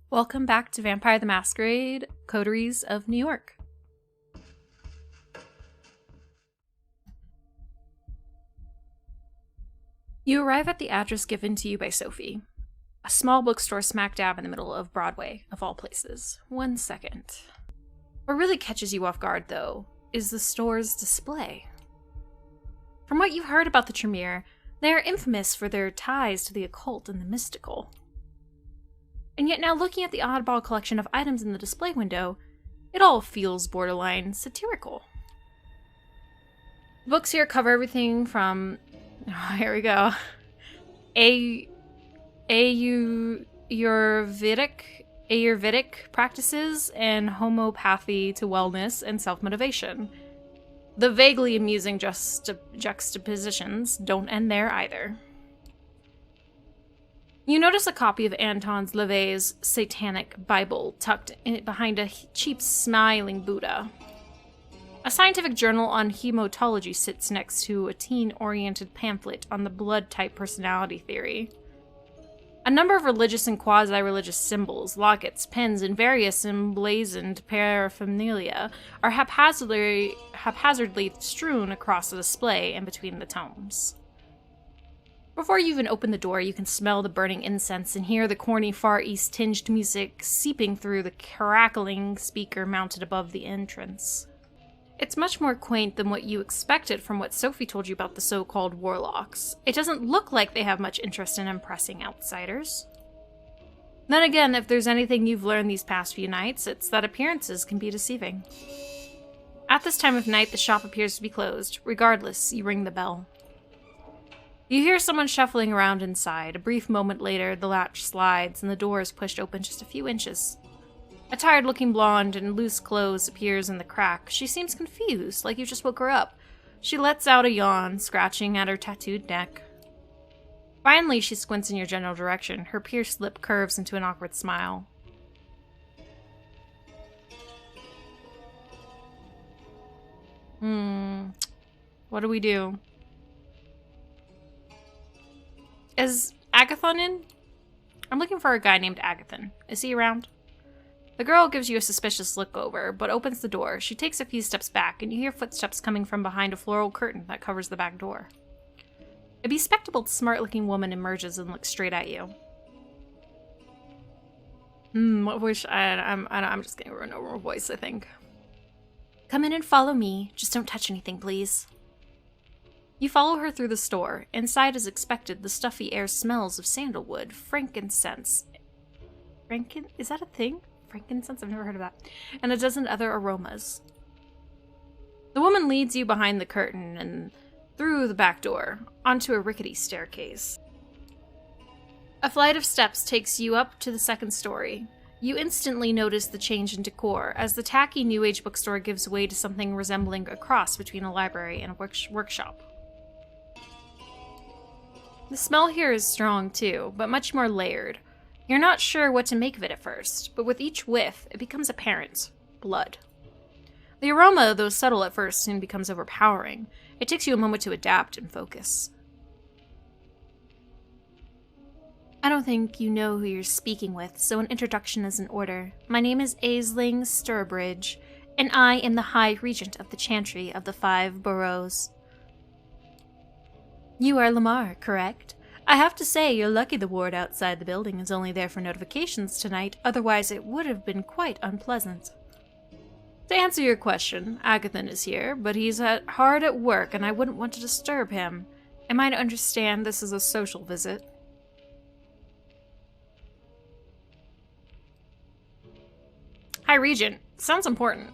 Welcome back to Vampire the Masquerade, Coteries of New York. You arrive at the address given to you by Sophie. A small bookstore smack dab in the middle of Broadway, of all places. 1 second. What really catches you off guard, though, is the store's display. From what you've heard about the Tremere, they are infamous for their ties to the occult and the mystical. And yet now looking at the oddball collection of items in the display window, it all feels borderline satirical. The books here cover everything from, here we go, Ayurvedic practices and homeopathy to wellness and self-motivation. The vaguely amusing juxtapositions don't end there either. You notice a copy of Anton LaVey's Satanic Bible tucked behind a cheap, smiling Buddha. A scientific journal on hematology sits next to a teen-oriented pamphlet on the blood-type personality theory. A number of religious and quasi-religious symbols, lockets, pens, and various emblazoned paraphernalia are haphazardly strewn across the display and between the tomes. Before you even open the door, you can smell the burning incense and hear the corny Far East-tinged music seeping through the crackling speaker mounted above the entrance. It's much more quaint than what you expected from what Sophie told you about the so-called warlocks. It doesn't look like they have much interest in impressing outsiders. Then again, if there's anything you've learned these past few nights, it's that appearances can be deceiving. At this time of night, the shop appears to be closed. Regardless, you ring the bell. You hear someone shuffling around inside. A brief moment later, the latch slides and the door is pushed open just a few inches. A tired-looking blonde in loose clothes appears in the crack. She seems confused, like you just woke her up. She lets out a yawn, scratching at her tattooed neck. Finally, she squints in your general direction. Her pierced lip curves into an awkward smile. What do we do? Is Agathon in? I'm looking for a guy named Agathon. Is he around? The girl gives you a suspicious look over, but opens the door. She takes a few steps back, and you hear footsteps coming from behind a floral curtain that covers the back door. A bespectacled, smart-looking woman emerges and looks straight at you. What voice? I'm just gonna run over her voice, I think. Come in and follow me. Just don't touch anything, please. You follow her through the store. Inside, as expected, the stuffy air smells of sandalwood, frankincense. Is that a thing? Frankincense? I've never heard of that. And a dozen other aromas. The woman leads you behind the curtain and through the back door, onto a rickety staircase. A flight of steps takes you up to the second story. You instantly notice the change in decor, as the tacky New Age bookstore gives way to something resembling a cross between a library and a workshop. The smell here is strong too, but much more layered. You're not sure what to make of it at first, but with each whiff, it becomes apparent. Blood. The aroma, though subtle at first, soon becomes overpowering. It takes you a moment to adapt and focus. I don't think you know who you're speaking with, so an introduction is in order. My name is Aisling Sturbridge, and I am the High Regent of the Chantry of the Five Boroughs. You are Lamar, correct? I have to say, you're lucky the ward outside the building is only there for notifications tonight, otherwise it would have been quite unpleasant. To answer your question, Agathon is here, but he's hard at work and I wouldn't want to disturb him. Am I to understand this is a social visit? High Regent. Sounds important.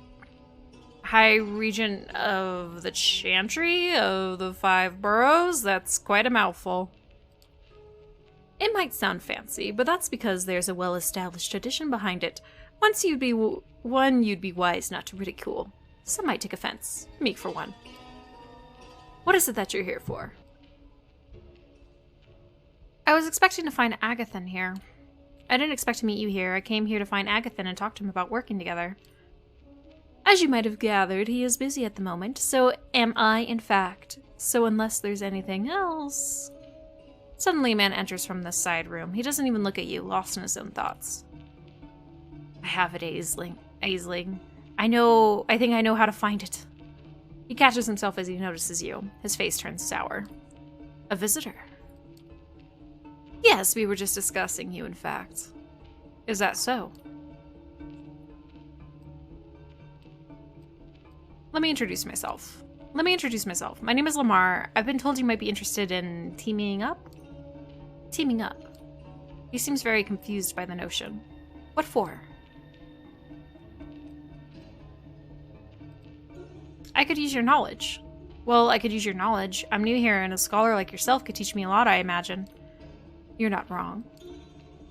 High Regent of the Chantry of the Five Boroughs? That's quite a mouthful. It might sound fancy, but that's because there's a well-established tradition behind it. You'd be wise not to ridicule. Some might take offense. Me, for one. What is it that you're here for? I was expecting to find Agathon here. I didn't expect to meet you here. I came here to find Agathon and talk to him about working together. As you might have gathered, he is busy at the moment, so am I, in fact. So unless there's anything else... Suddenly a man enters from the side room. He doesn't even look at you, lost in his own thoughts. I have it, Aisling. I think I know how to find it. He catches himself as he notices you. His face turns sour. A visitor? Yes, we were just discussing you, in fact. Is that so? Let me introduce myself. My name is Lamar. I've been told you might be interested in teaming up? Teaming up. He seems very confused by the notion. What for? I could use your knowledge. Well, I could use your knowledge. I'm new here, and a scholar like yourself could teach me a lot, I imagine. You're not wrong.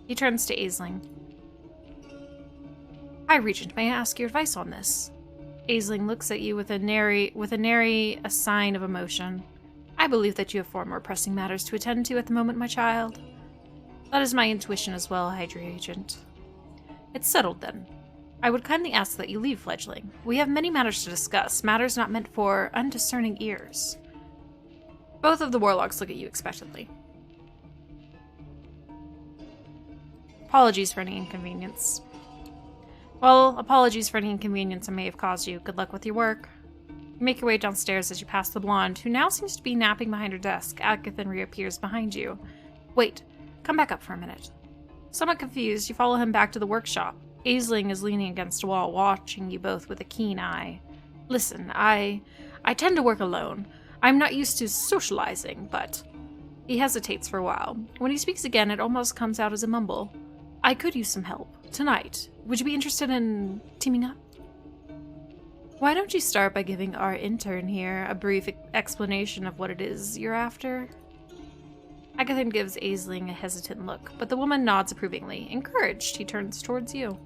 He turns to Aisling. Hi, Regent. May I ask your advice on this? Aisling looks at you with a nary a sign of emotion. I believe that you have far more pressing matters to attend to at the moment, my child. That is my intuition as well, Hydra Agent. It's settled, then. I would kindly ask that you leave, fledgling. We have many matters to discuss, matters not meant for undiscerning ears. Both of the warlocks look at you expectantly. Apologies for any inconvenience. Well, apologies for any inconvenience I may have caused you. Good luck with your work. You make your way downstairs as you pass the blonde, who now seems to be napping behind her desk. Agathan reappears behind you. Wait, come back up for a minute. Somewhat confused, you follow him back to the workshop. Aisling is leaning against a wall, watching you both with a keen eye. Listen, I tend to work alone. I'm not used to socializing, but... He hesitates for a while. When he speaks again, it almost comes out as a mumble. I could use some help. Tonight. Would you be interested in teaming up? Why don't you start by giving our intern here a brief explanation of what it is you're after? Agathan gives Aisling a hesitant look, but the woman nods approvingly. Encouraged, he turns towards you.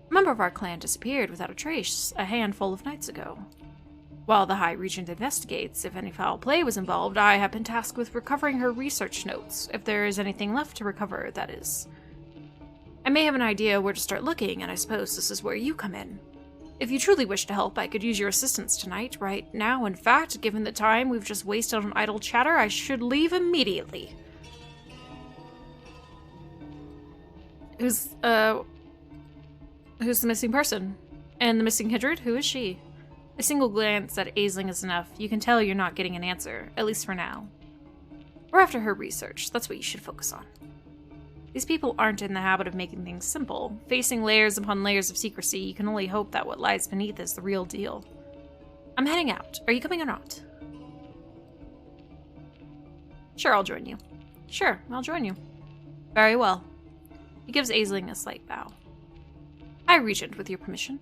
A member of our clan disappeared without a trace a handful of nights ago. While the High Regent investigates if any foul play was involved, I have been tasked with recovering her research notes, if there is anything left to recover, that is. I may have an idea where to start looking, and I suppose this is where you come in. If you truly wish to help, I could use your assistance tonight, right now. In fact, given the time we've just wasted on idle chatter, I should leave immediately. Who's the missing person? And the missing Hydrid? Who is she? A single glance at Aisling is enough. You can tell you're not getting an answer, at least for now. We're after her research. That's what you should focus on. These people aren't in the habit of making things simple. Facing layers upon layers of secrecy, you can only hope that what lies beneath is the real deal. I'm heading out. Are you coming or not? Sure, I'll join you. Sure, I'll join you. Very well. He gives Aisling a slight bow. High Regent, with your permission.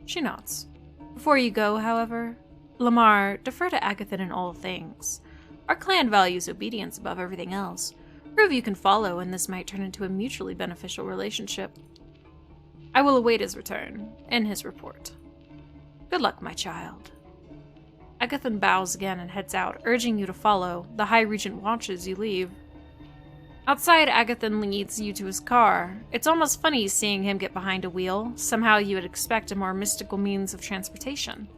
She nods. Before you go, however, Lamar, defer to Agathan in all things. Our clan values obedience above everything else. Prove you can follow, and this might turn into a mutually beneficial relationship. I will await his return, and his report. Good luck, my child. Agathan bows again and heads out, urging you to follow. The High Regent watches you leave. Outside, Agathan leads you to his car. It's almost funny seeing him get behind a wheel. Somehow you would expect a more mystical means of transportation.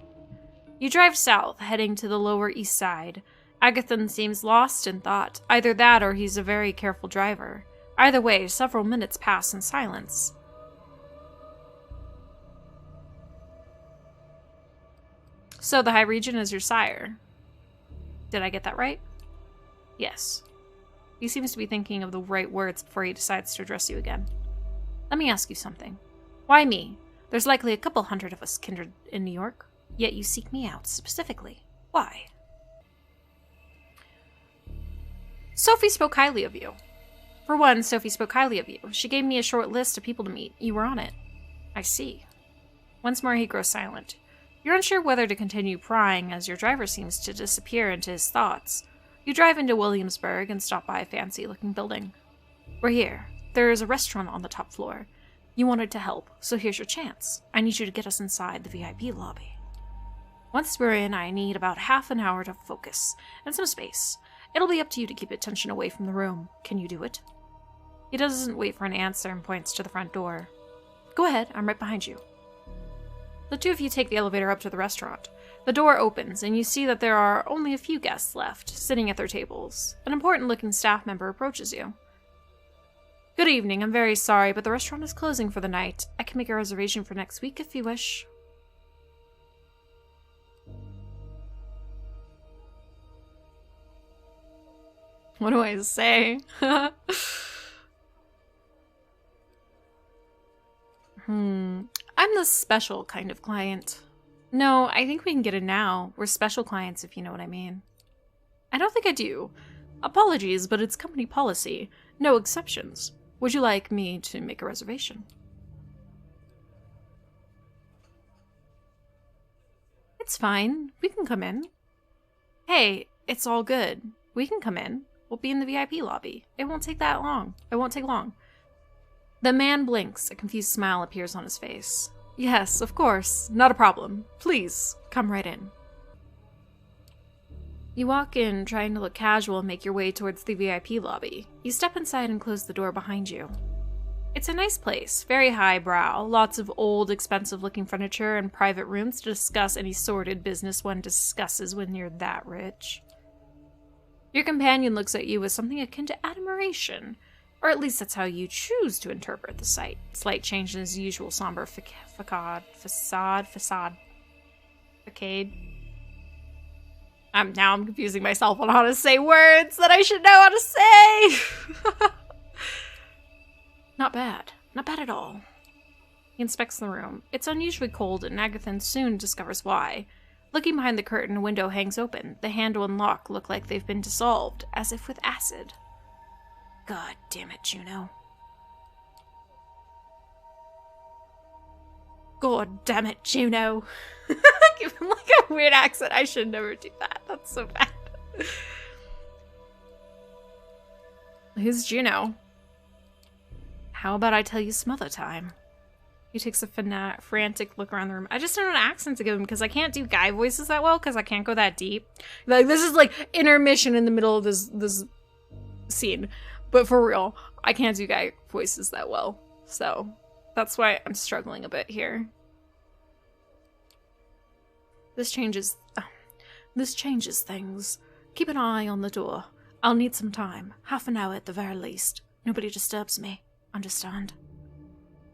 You drive south, heading to the Lower East Side. Agathan seems lost in thought. Either that or he's a very careful driver. Either way, several minutes pass in silence. So the High Regent is your sire. Did I get that right? Yes. He seems to be thinking of the right words before he decides to address you again. Let me ask you something. Why me? There's likely a couple hundred of us kindred in New York, yet you seek me out specifically. Why? Sophie spoke highly of you. For one, Sophie spoke highly of you. She gave me a short list of people to meet. You were on it. I see. Once more he grows silent. You're unsure whether to continue prying as your driver seems to disappear into his thoughts. You drive into Williamsburg and stop by a fancy-looking building. We're here. There is a restaurant on the top floor. You wanted to help, so here's your chance. I need you to get us inside the VIP lobby. Once we're in, I need about half an hour to focus, and some space. It'll be up to you to keep attention away from the room. Can you do it? He doesn't wait for an answer and points to the front door. Go ahead, I'm right behind you. The two of you take the elevator up to the restaurant. The door opens, and you see that there are only a few guests left, sitting at their tables. An important-looking staff member approaches you. Good evening. I'm very sorry, but the restaurant is closing for the night. I can make a reservation for next week if you wish. What do I say? I'm the special kind of client. No, I think we can get it now. We're special clients, if you know what I mean. I don't think I do. Apologies, but it's company policy. No exceptions. Would you like me to make a reservation? It's fine. We can come in. Hey, it's all good. We can come in. We'll be in the VIP lobby. It won't take that long. It won't take long. The man blinks. A confused smile appears on his face. Yes, of course. Not a problem. Please, come right in. You walk in, trying to look casual and make your way towards the VIP lobby. You step inside and close the door behind you. It's a nice place, very highbrow, lots of old, expensive-looking furniture and private rooms to discuss any sordid business one discusses when you're that rich. Your companion looks at you with something akin to admiration, or at least that's how you choose to interpret the sight. Slight change in his usual somber facade. Now I'm confusing myself on how to say words that I should know how to say. Not bad. Not bad at all. He inspects the room. It's unusually cold, and Agathan soon discovers why. Looking behind the curtain, a window hangs open. The handle and lock look like they've been dissolved, as if with acid. God damn it, Juno. God damn it, Juno. Give him like a weird accent. I should never do that. That's so bad. Who's Juno? How about I tell you some other time? He takes a frantic look around the room. I just don't know an accent to give him because I can't do guy voices that well because I can't go that deep. Like, this is like intermission in the middle of this scene. But for real, I can't do guy voices that well. So that's why I'm struggling a bit here. This changes things. Keep an eye on the door. I'll need some time. Half an hour at the very least. Nobody disturbs me. Understand?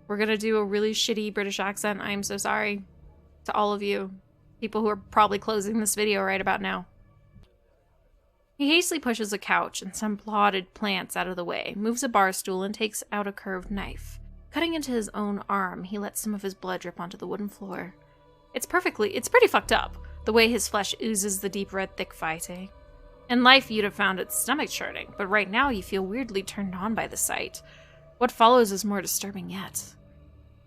We're gonna do a really shitty British accent. I'm so sorry to all of you. People who are probably closing this video right about now. He hastily pushes a couch and some potted plants out of the way, moves a bar stool, and takes out a curved knife. Cutting into his own arm, he lets some of his blood drip onto the wooden floor. It's pretty fucked up, the way his flesh oozes the deep red thick vitae. In life, you'd have found its stomach churning, but right now you feel weirdly turned on by the sight. What follows is more disturbing yet.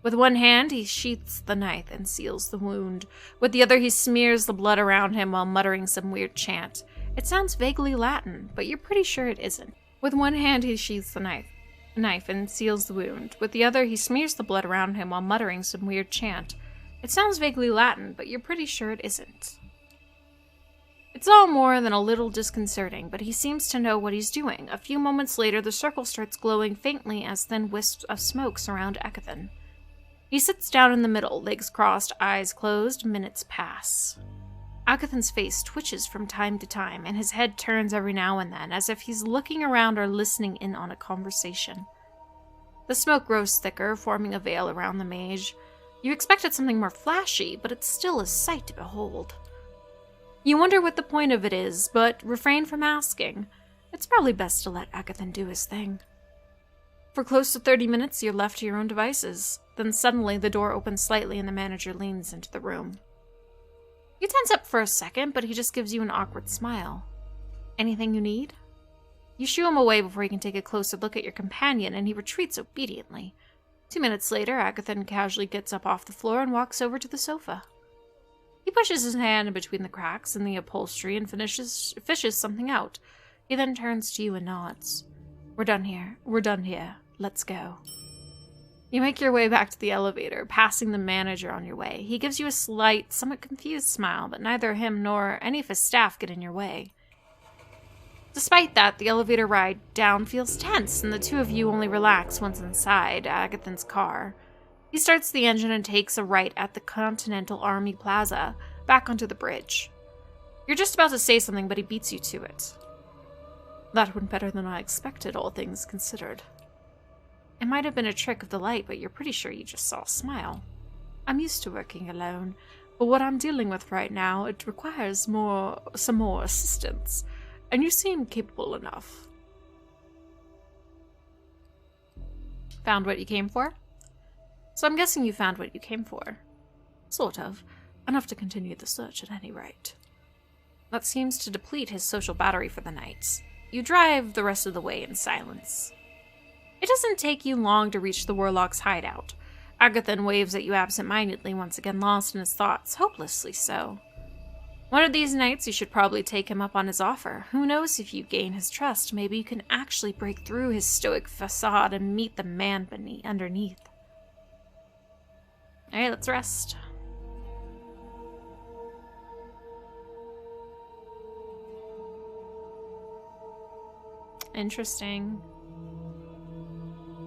With one hand, he sheaths the knife and seals the wound. With the other, he smears the blood around him while muttering some weird chant. It sounds vaguely Latin, but you're pretty sure it isn't. With one hand, he sheaths the knife and seals the wound. With the other, he smears the blood around him while muttering some weird chant. It sounds vaguely Latin, but you're pretty sure it isn't. It's all more than a little disconcerting, but he seems to know what he's doing. A few moments later, the circle starts glowing faintly as thin wisps of smoke surround Agathan. He sits down in the middle, legs crossed, eyes closed. Minutes pass. Agathan's face twitches from time to time, and his head turns every now and then, as if he's looking around or listening in on a conversation. The smoke grows thicker, forming a veil around the mage. You expected something more flashy, but it's still a sight to behold. You wonder what the point of it is, but refrain from asking. It's probably best to let Agathan do his thing. For close to 30 minutes, you're left to your own devices. Then suddenly, the door opens slightly and the manager leans into the room. You tense up for a second, but he just gives you an awkward smile. Anything you need? You shoo him away before he can take a closer look at your companion, and he retreats obediently. 2 minutes later, Agathan casually gets up off the floor and walks over to the sofa. He pushes his hand in between the cracks in the upholstery and fishes something out. He then turns to you and nods. We're done here. Let's go. You make your way back to the elevator, passing the manager on your way. He gives you a slight, somewhat confused smile, but neither him nor any of his staff get in your way. Despite that, the elevator ride down feels tense, and the two of you only relax once inside Agathan's car. He starts the engine and takes a right at the Continental Army Plaza, back onto the bridge. You're just about to say something, but he beats you to it. That went better than I expected, all things considered. It might have been a trick of the light, but you're pretty sure you just saw a smile. I'm used to working alone, but what I'm dealing with right now, it requires some more assistance, and you seem capable enough. Found what you came for? So I'm guessing you found what you came for. Sort of. Enough to continue the search at any rate. That seems to deplete his social battery for the night. You drive the rest of the way in silence. It doesn't take you long to reach the warlock's hideout. Agathan waves at you absent-mindedly, once again lost in his thoughts, hopelessly so. One of these nights you should probably take him up on his offer. Who knows, if you gain his trust, maybe you can actually break through his stoic facade and meet the man underneath. Alright, let's rest. Interesting.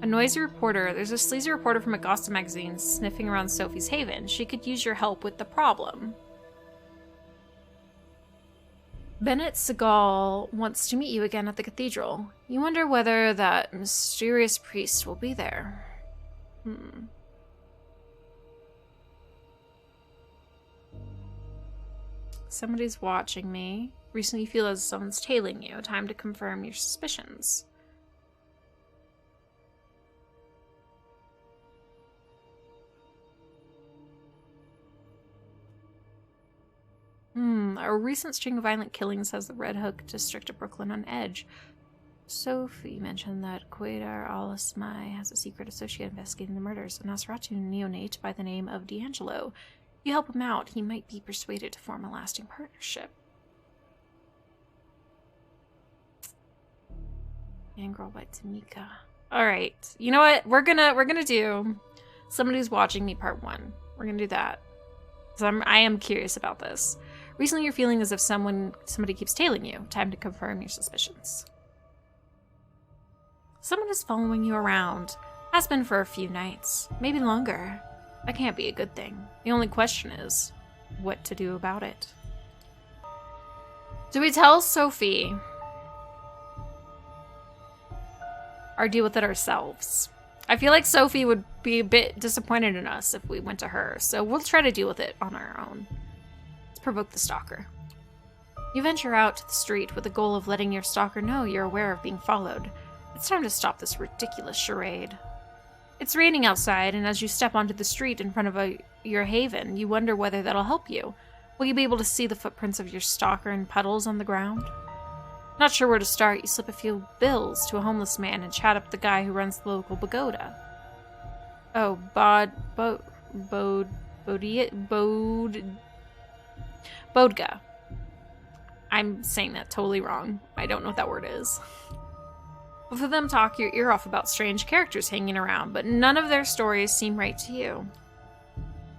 A noisy reporter. There's a sleazy reporter from Augusta magazine sniffing around Sophie's Haven. She could use your help with the problem. Bennett Segal wants to meet you again at the cathedral. You wonder whether that mysterious priest will be there. Somebody's watching me. Recently you feel as someone's tailing you. Time to confirm your suspicions. A recent string of violent killings has the Red Hook district of Brooklyn on edge. Sophie mentioned that Quaidar Alasmai has a secret associate investigating the murders of a Nosferatu neonate by the name of D'Angelo. If you help him out, he might be persuaded to form a lasting partnership. Fangirl by Tamika. Alright, you know what? We're gonna do Somebody's Watching Me Part 1. We're gonna do that. So I am curious about this. Recently you're feeling as if somebody keeps tailing you. Time to confirm your suspicions. Someone is following you around. Has been for a few nights. Maybe longer. That can't be a good thing. The only question is, what to do about it. Do we tell Sophie? Or deal with it ourselves? I feel like Sophie would be a bit disappointed in us if we went to her, so we'll try to deal with it on our own. Let's provoke the stalker. You venture out to the street with the goal of letting your stalker know you're aware of being followed. It's time to stop this ridiculous charade. It's raining outside, and as you step onto the street in front of your haven, you wonder whether that'll help you. Will you be able to see the footprints of your stalker in puddles on the ground? Not sure where to start, you slip a few bills to a homeless man and chat up the guy who runs the local pagoda. Oh, Bodga. I'm saying that totally wrong. I don't know what that word is. Both of them talk your ear off about strange characters hanging around, but none of their stories seem right to you.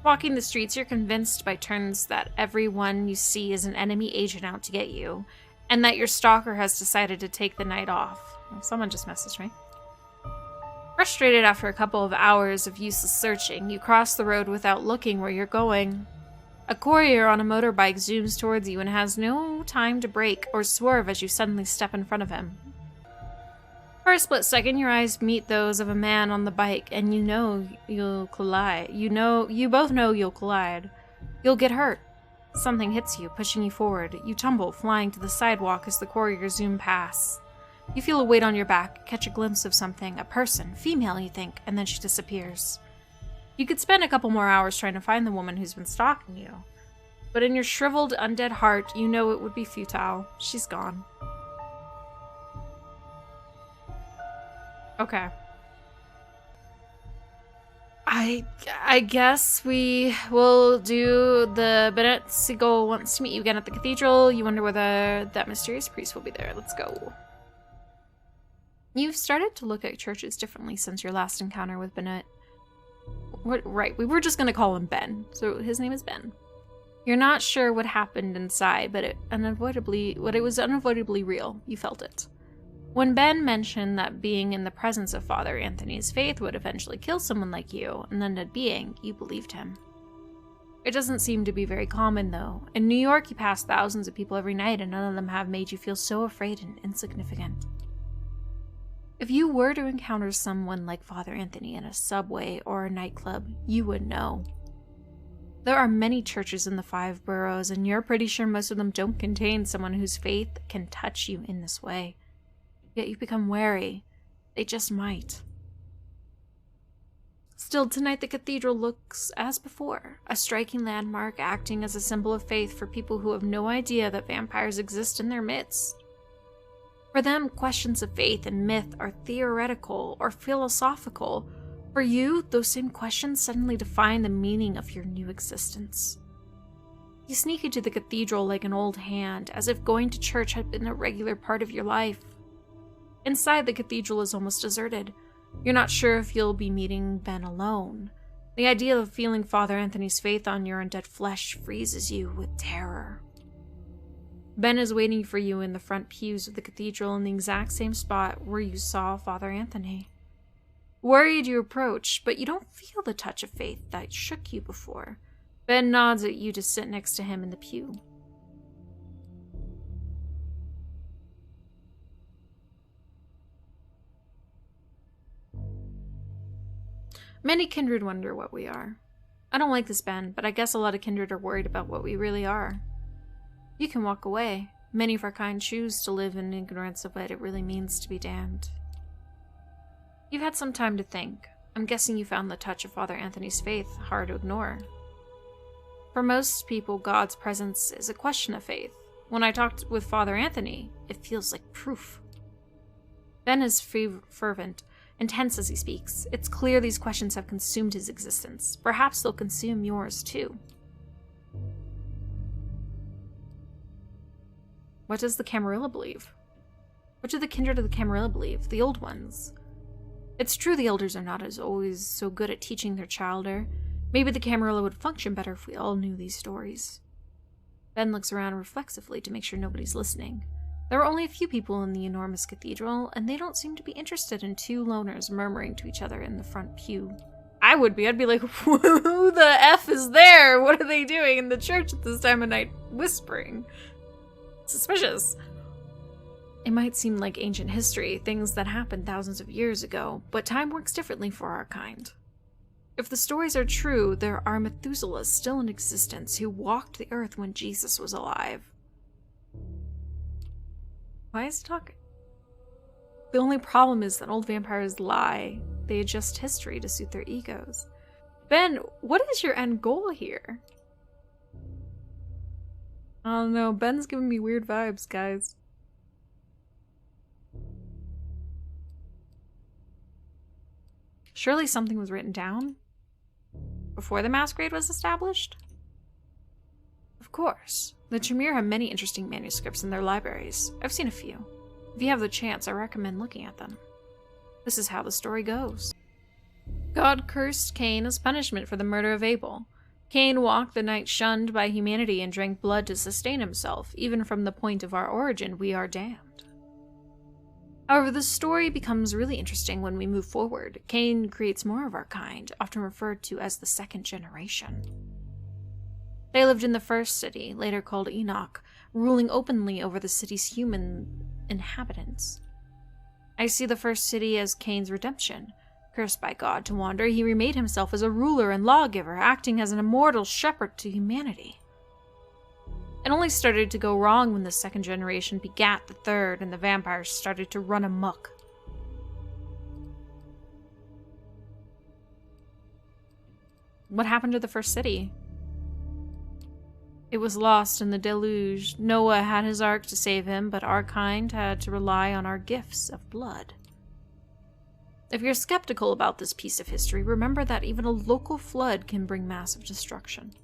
Walking the streets, you're convinced by turns that everyone you see is an enemy agent out to get you, and that your stalker has decided to take the night off. Someone just messaged me. Frustrated after a couple of hours of useless searching, you cross the road without looking where you're going. A courier on a motorbike zooms towards you and has no time to brake or swerve as you suddenly step in front of him. For a split second, your eyes meet those of a man on the bike, and you know you'll collide. You both know you'll collide. You'll get hurt. Something hits you, pushing you forward. You tumble, flying to the sidewalk as the courier zooms past. You feel a weight on your back, catch a glimpse of something, a person, female you think, and then she disappears. You could spend a couple more hours trying to find the woman who's been stalking you. But in your shriveled, undead heart, you know it would be futile. She's gone. Okay. I guess we will do the Bennett Segal wants to meet you again at the cathedral. You wonder whether that mysterious priest will be there. Let's go. You've started to look at churches differently since your last encounter with Bennett. Right, we were just going to call him Ben. So his name is Ben. You're not sure what happened inside, but it was unavoidably real. You felt it. When Ben mentioned that being in the presence of Father Anthony's faith would eventually kill someone like you, an undead being, you believed him. It doesn't seem to be very common, though. In New York, you pass thousands of people every night, and none of them have made you feel so afraid and insignificant. If you were to encounter someone like Father Anthony in a subway or a nightclub, you would know. There are many churches in the 5 boroughs, and you're pretty sure most of them don't contain someone whose faith can touch you in this way. Yet you become wary. They just might. Still, tonight the cathedral looks as before, a striking landmark acting as a symbol of faith for people who have no idea that vampires exist in their midst. For them, questions of faith and myth are theoretical or philosophical. For you, those same questions suddenly define the meaning of your new existence. You sneak into the cathedral like an old hand, as if going to church had been a regular part of your life. Inside, the cathedral is almost deserted. You're not sure if you'll be meeting Ben alone. The idea of feeling Father Anthony's faith on your undead flesh freezes you with terror. Ben is waiting for you in the front pews of the cathedral in the exact same spot where you saw Father Anthony. Worried, you approach, but you don't feel the touch of faith that shook you before. Ben nods at you to sit next to him in the pew. Many kindred wonder what we are. I don't like this, Ben, but I guess a lot of kindred are worried about what we really are. You can walk away. Many of our kind choose to live in ignorance of what it really means to be damned. You've had some time to think. I'm guessing you found the touch of Father Anthony's faith hard to ignore. For most people, God's presence is a question of faith. When I talked with Father Anthony, it feels like proof. Ben is fervent, intense as he speaks. It's clear these questions have consumed his existence. Perhaps they'll consume yours too. What does the Camarilla believe? What do the kindred of the Camarilla believe? The old ones. It's true the elders are not as always so good at teaching their childer. Maybe the Camarilla would function better if we all knew these stories. Ben looks around reflexively to make sure nobody's listening. There are only a few people in the enormous cathedral, and they don't seem to be interested in 2 loners murmuring to each other in the front pew. I would be. I'd be like, who the F is there? What are they doing in the church at this time of night whispering? Suspicious. It might seem like ancient history, things that happened thousands of years ago, but time works differently for our kind. If the stories are true, there are Methuselahs still in existence who walked the earth when Jesus was alive. Why is he talking? The only problem is that old vampires lie. They adjust history to suit their egos. Ben, what is your end goal here? I don't know, Ben's giving me weird vibes, guys. Surely something was written down? Before the Masquerade was established? Of course. The Tremere have many interesting manuscripts in their libraries. I've seen a few. If you have the chance, I recommend looking at them. This is how the story goes. God cursed Cain as punishment for the murder of Abel. Cain walked the night shunned by humanity and drank blood to sustain himself. Even from the point of our origin, we are damned. However, the story becomes really interesting when we move forward. Cain creates more of our kind, often referred to as the 2nd generation. They lived in the first city, later called Enoch, ruling openly over the city's human inhabitants. I see the first city as Cain's redemption. Cursed by God to wander, he remade himself as a ruler and lawgiver, acting as an immortal shepherd to humanity. It only started to go wrong when the 2nd generation begat the 3rd and the vampires started to run amok. What happened to the first city? It was lost in the deluge. Noah had his ark to save him, but our kind had to rely on our gifts of blood. If you're skeptical about this piece of history, remember that even a local flood can bring massive destruction.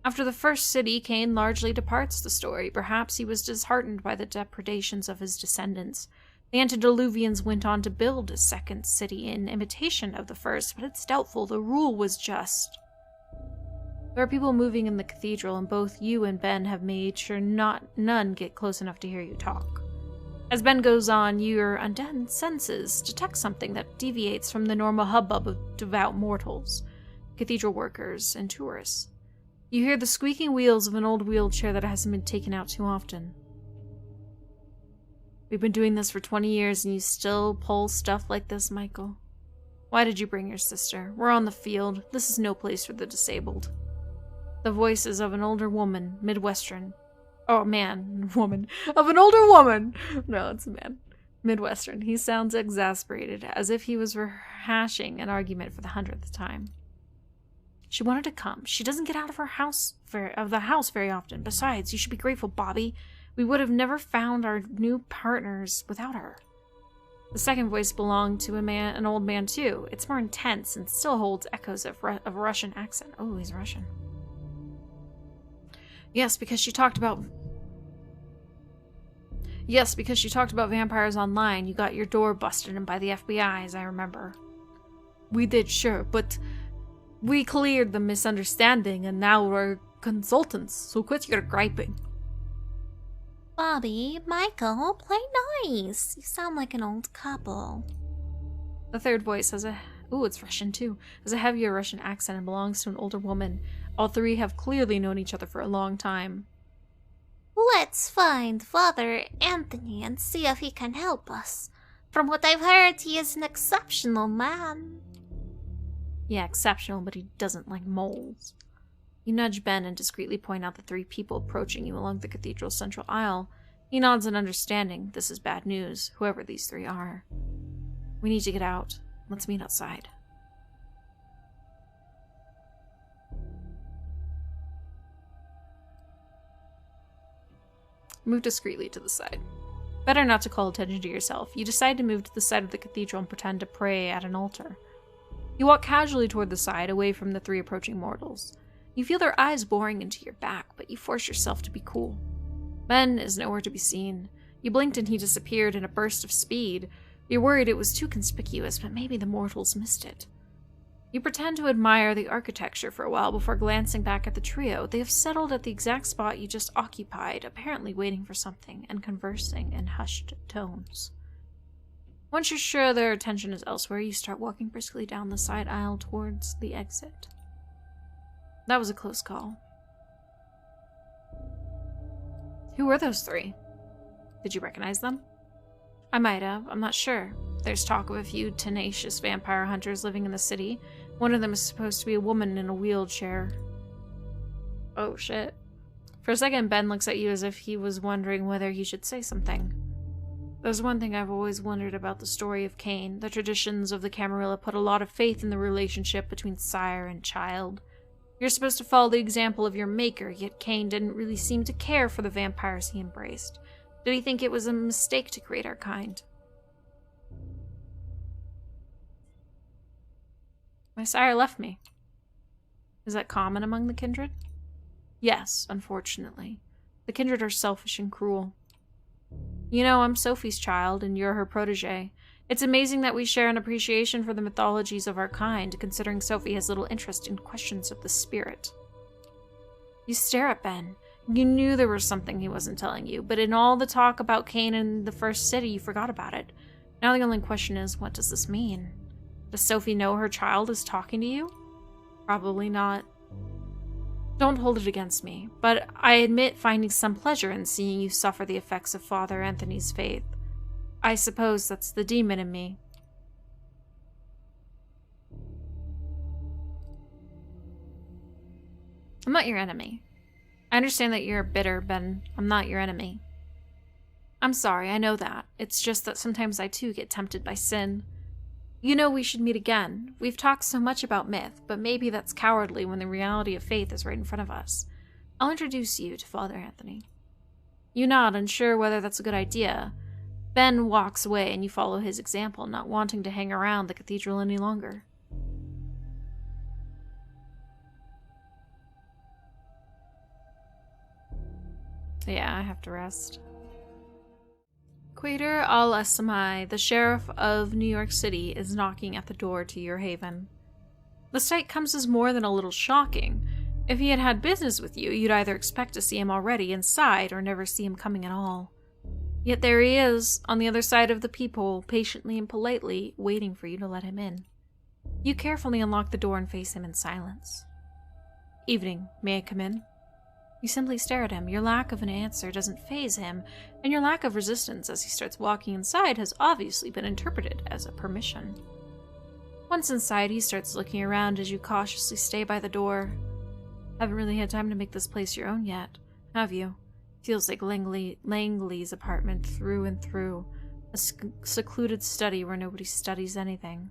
After the first city, Cain largely departs the story. Perhaps he was disheartened by the depredations of his descendants. The antediluvians went on to build a 2nd city in imitation of the first, but it's doubtful the rule was just. There are people moving in the cathedral, and both you and Ben have made sure none get close enough to hear you talk. As Ben goes on, your undead senses detect something that deviates from the normal hubbub of devout mortals, cathedral workers, and tourists. You hear the squeaking wheels of an old wheelchair that hasn't been taken out too often. We've been doing this for 20 years and you still pull stuff like this, Michael. Why did you bring your sister? We're on the field. This is no place for the disabled. The voices of an older woman, Midwestern. Oh, man. Woman. Of an older woman! No, it's a man. Midwestern. He sounds exasperated, as if he was rehashing an argument for the 100th time. She wanted to come. She doesn't get out of the house very often. Besides, you should be grateful, Bobby. We would have never found our new partners without her. The second voice belonged to an old man too. It's more intense and still holds echoes of a Russian accent. Oh, he's Russian. Yes, because she talked about vampires online. You got your door busted in by the FBI, as I remember. We did, sure, but we cleared the misunderstanding and now we're consultants, so quit your griping. Bobby, Michael, play nice. You sound like an old couple. The third voice has it's Russian too, has a heavier Russian accent and belongs to an older woman. All three have clearly known each other for a long time. Let's find Father Anthony and see if he can help us. From what I've heard, he is an exceptional man. Yeah, exceptional, but he doesn't like moles. You nudge Ben and discreetly point out the three people approaching you along the cathedral's central aisle. He nods in understanding. This is bad news, whoever these three are. We need to get out. Let's meet outside. Move discreetly to the side. Better not to call attention to yourself. You decide to move to the side of the cathedral and pretend to pray at an altar. You walk casually toward the side, away from the three approaching mortals. You feel their eyes boring into your back, but you force yourself to be cool. Ben is nowhere to be seen. You blinked and he disappeared in a burst of speed. You're worried it was too conspicuous, but maybe the mortals missed it. You pretend to admire the architecture for a while before glancing back at the trio. They have settled at the exact spot you just occupied, apparently waiting for something and conversing in hushed tones. Once you're sure their attention is elsewhere, you start walking briskly down the side aisle towards the exit. That was a close call. Who were those three? Did you recognize them? I might have. I'm not sure. There's talk of a few tenacious vampire hunters living in the city. One of them is supposed to be a woman in a wheelchair. Oh, shit. For a second, Ben looks at you as if he was wondering whether he should say something. There's one thing I've always wondered about the story of Cain. The traditions of the Camarilla put a lot of faith in the relationship between sire and child. You're supposed to follow the example of your maker, yet Cain didn't really seem to care for the vampires he embraced. Did he think it was a mistake to create our kind? My sire left me. Is that common among the kindred? Yes, unfortunately. The kindred are selfish and cruel. You know, I'm Sophie's child, and you're her protege. It's amazing that we share an appreciation for the mythologies of our kind, considering Sophie has little interest in questions of the spirit. You stare at Ben. You knew there was something he wasn't telling you, but in all the talk about Cain and the first city, you forgot about it. Now the only question is, what does this mean? Does Sophie know her child is talking to you? Probably not. Don't hold it against me, but I admit finding some pleasure in seeing you suffer the effects of Father Anthony's faith. I suppose that's the demon in me. I'm not your enemy. I understand that you're bitter, Ben. I'm not your enemy. I'm sorry, I know that. It's just that sometimes I too get tempted by sin. You know we should meet again. We've talked so much about myth, but maybe that's cowardly when the reality of faith is right in front of us. I'll introduce you to Father Anthony. You nod, unsure whether that's a good idea. Ben walks away and you follow his example, not wanting to hang around the cathedral any longer. Yeah, I have to rest. Quater al-Assamai, the sheriff of New York City, is knocking at the door to your haven. The sight comes as more than a little shocking. If he had had business with you, you'd either expect to see him already inside or never see him coming at all. Yet there he is, on the other side of the peephole, patiently and politely, waiting for you to let him in. You carefully unlock the door and face him in silence. Evening. May I come in? You simply stare at him. Your lack of an answer doesn't faze him, and your lack of resistance as he starts walking inside has obviously been interpreted as a permission. Once inside, he starts looking around as you cautiously stay by the door. Haven't really had time to make this place your own yet, have you? Feels like Langley's apartment through and through. A secluded study where nobody studies anything.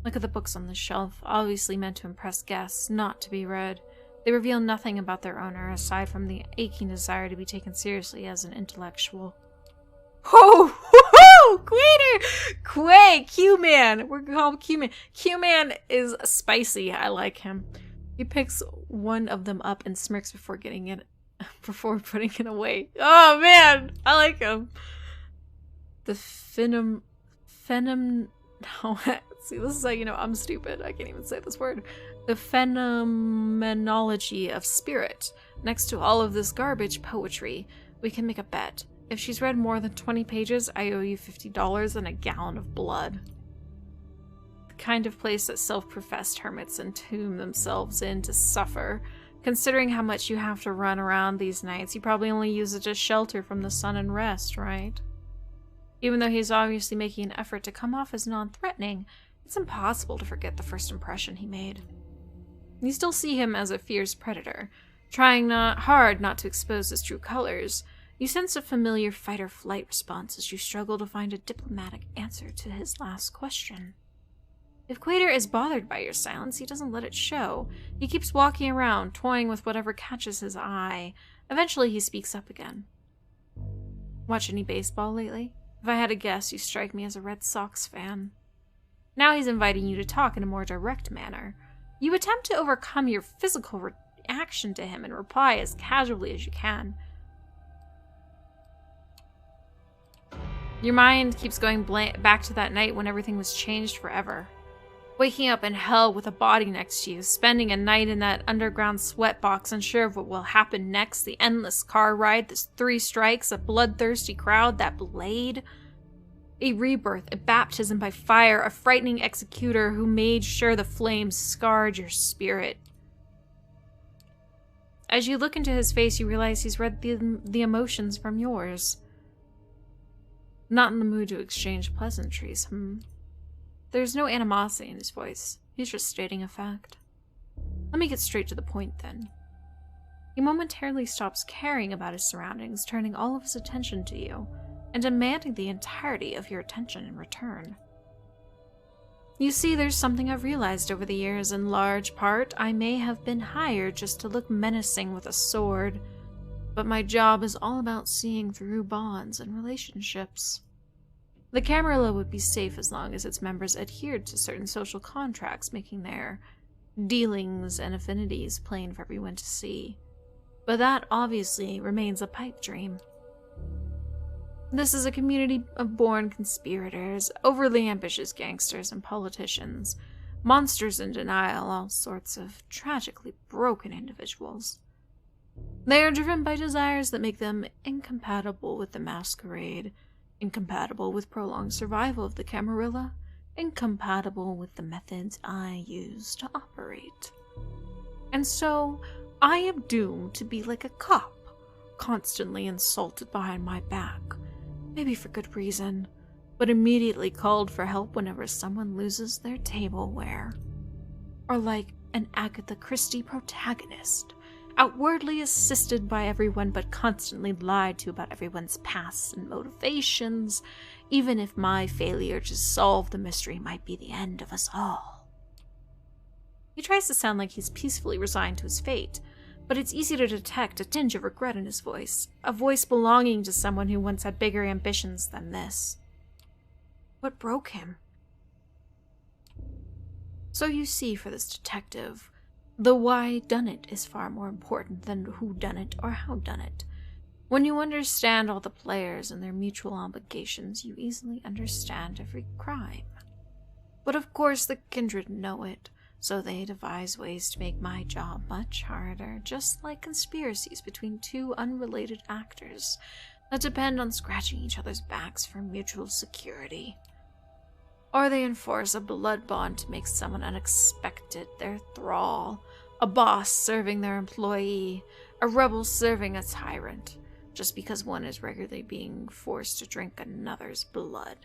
Look at the books on the shelf, obviously meant to impress guests, not to be read. They reveal nothing about their owner, aside from the aching desire to be taken seriously as an intellectual. Oh! Woohoo! Quay! Q-Man! We're gonna call him Q-Man. Q-Man is spicy. I like him. He picks one of them up and smirks before putting it away. Oh man! I like him. The no, see, this is how you know I'm stupid. I can't even say this word. The phenomenology of spirit. Next to all of this garbage poetry, we can make a bet. If she's read more than 20 pages, I owe you $50 and a gallon of blood. The kind of place that self-professed hermits entomb themselves in to suffer. Considering how much you have to run around these nights, you probably only use it as shelter from the sun and rest, right? Even though he's obviously making an effort to come off as non-threatening, it's impossible to forget the first impression he made. You still see him as a fierce predator, trying hard not to expose his true colors. You sense a familiar fight-or-flight response as you struggle to find a diplomatic answer to his last question. If Quader is bothered by your silence, he doesn't let it show. He keeps walking around, toying with whatever catches his eye. Eventually, he speaks up again. Watch any baseball lately? If I had to guess, you strike me as a Red Sox fan. Now he's inviting you to talk in a more direct manner. You attempt to overcome your physical reaction to him and reply as casually as you can. Your mind keeps going back to that night when everything was changed forever. Waking up in hell with a body next to you, spending a night in that underground sweatbox unsure of what will happen next, the endless car ride, the 3 strikes, a bloodthirsty crowd, that blade. A rebirth, a baptism by fire, a frightening executor who made sure the flames scarred your spirit. As you look into his face, you realize he's read the emotions from yours. Not in the mood to exchange pleasantries, There's no animosity in his voice. He's just stating a fact. Let me get straight to the point, then. He momentarily stops caring about his surroundings, turning all of his attention to you, and demanding the entirety of your attention in return. You see, there's something I've realized over the years. In large part, I may have been hired just to look menacing with a sword, but my job is all about seeing through bonds and relationships. The Camarilla would be safe as long as its members adhered to certain social contracts, making their dealings and affinities plain for everyone to see. But that obviously remains a pipe dream. This is a community of born conspirators, overly ambitious gangsters and politicians, monsters in denial, all sorts of tragically broken individuals. They are driven by desires that make them incompatible with the Masquerade, incompatible with prolonged survival of the Camarilla, incompatible with the methods I use to operate. And so, I am doomed to be like a cop, constantly insulted behind my back, maybe for good reason, but immediately called for help whenever someone loses their tableware. Or like an Agatha Christie protagonist, outwardly assisted by everyone but constantly lied to about everyone's pasts and motivations, even if my failure to solve the mystery might be the end of us all. He tries to sound like he's peacefully resigned to his fate, but it's easy to detect a tinge of regret in his voice, a voice belonging to someone who once had bigger ambitions than this. What broke him? So you see, for this detective, the why done it is far more important than who done it or how done it. When you understand all the players and their mutual obligations, you easily understand every crime. But of course the kindred know it, so they devise ways to make my job much harder, just like conspiracies between 2 unrelated actors that depend on scratching each other's backs for mutual security. Or they enforce a blood bond to make someone unexpected their thrall, A boss serving their employee, a rebel serving a tyrant, just because one is regularly being forced to drink another's blood.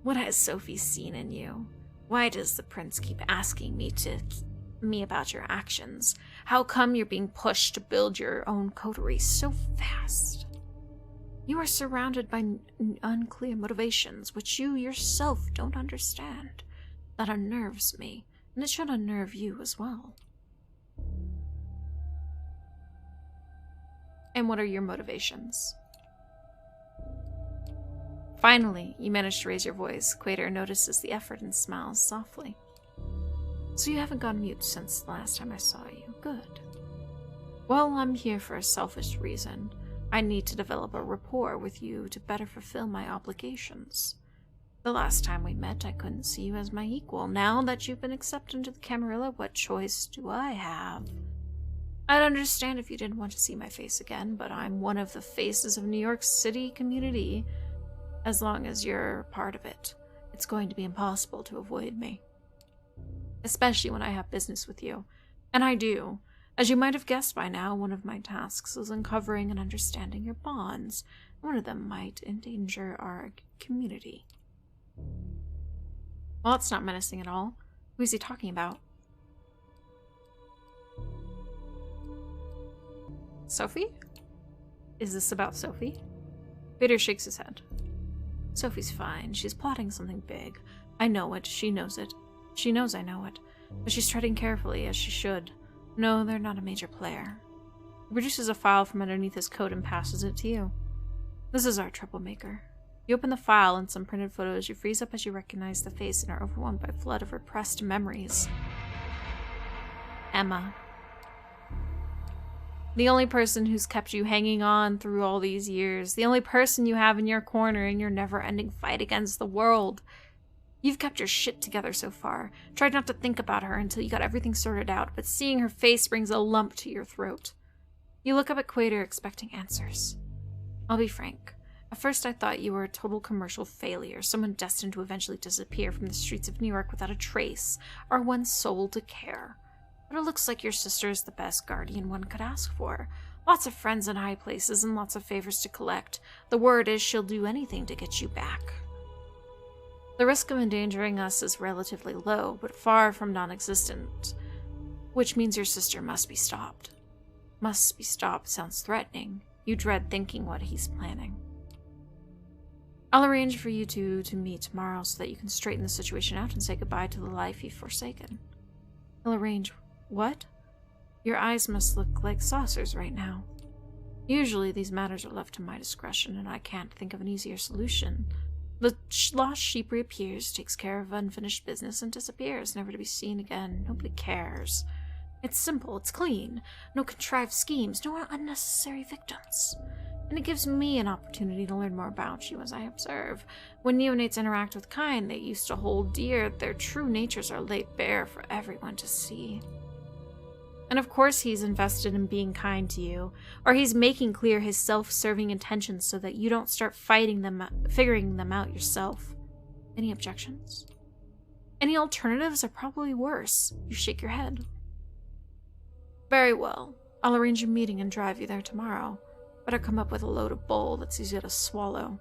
What has Sophie seen in you? Why does the prince keep asking me about your actions? How come you're being pushed to build your own coterie so fast? You are surrounded by unclear motivations, which you yourself don't understand. That unnerves me, and it should unnerve you as well. And what are your motivations? Finally, you manage to raise your voice. Quater notices the effort and smiles softly. So you haven't gone mute since the last time I saw you. Good. Well, I'm here for a selfish reason. I need to develop a rapport with you to better fulfill my obligations. The last time we met, I couldn't see you as my equal. Now that you've been accepted into the Camarilla, what choice do I have? I'd understand if you didn't want to see my face again, but I'm one of the faces of New York City community. As long as you're part of it, it's going to be impossible to avoid me. Especially when I have business with you. And I do. As you might have guessed by now, one of my tasks is uncovering and understanding your bonds. One of them might endanger our community. Well, it's not menacing at all. Who is he talking about? Sophie? Is this about Sophie? Peter shakes his head. Sophie's fine. She's plotting something big. I know it. She knows it. She knows I know it. But she's treading carefully, as she should. No, they're not a major player. He produces a file from underneath his coat and passes it to you. This is our troublemaker. You open the file and some printed photos. You freeze up as you recognize the face and are overwhelmed by a flood of repressed memories. Emma. The only person who's kept you hanging on through all these years. The only person you have in your corner in your never-ending fight against the world. You've kept your shit together so far. Tried not to think about her until you got everything sorted out, but seeing her face brings a lump to your throat. You look up at Quater expecting answers. I'll be frank. At first I thought you were a total commercial failure, someone destined to eventually disappear from the streets of New York without a trace, or one soul to care. But it looks like your sister is the best guardian one could ask for. Lots of friends in high places and lots of favors to collect. The word is she'll do anything to get you back. The risk of endangering us is relatively low, but far from non-existent, which means your sister must be stopped. Must be stopped sounds threatening. You dread thinking what he's planning. I'll arrange for you two to meet tomorrow so that you can straighten the situation out and say goodbye to the life you've forsaken. He'll arrange what? Your eyes must look like saucers right now. Usually these matters are left to my discretion, and I can't think of an easier solution. The lost sheep reappears, takes care of unfinished business, and disappears, never to be seen again. Nobody cares. It's simple, it's clean. No contrived schemes, no unnecessary victims. And it gives me an opportunity to learn more about you as I observe. When neonates interact with kind they used to hold dear, their true natures are laid bare for everyone to see. And of course he's invested in being kind to you, or he's making clear his self-serving intentions so that you don't start figuring them out yourself. Any objections? Any alternatives are probably worse. You shake your head. Very well. I'll arrange a meeting and drive you there tomorrow. Better come up with a loaded bowl that's easy to swallow.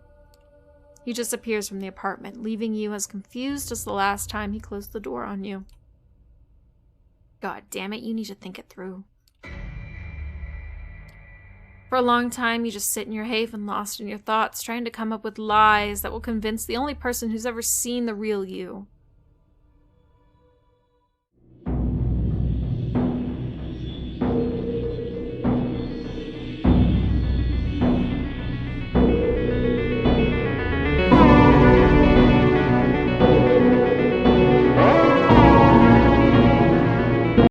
He disappears from the apartment, leaving you as confused as the last time he closed the door on you. God damn it, you need to think it through. For a long time, you just sit in your haven, lost in your thoughts, trying to come up with lies that will convince the only person who's ever seen the real you.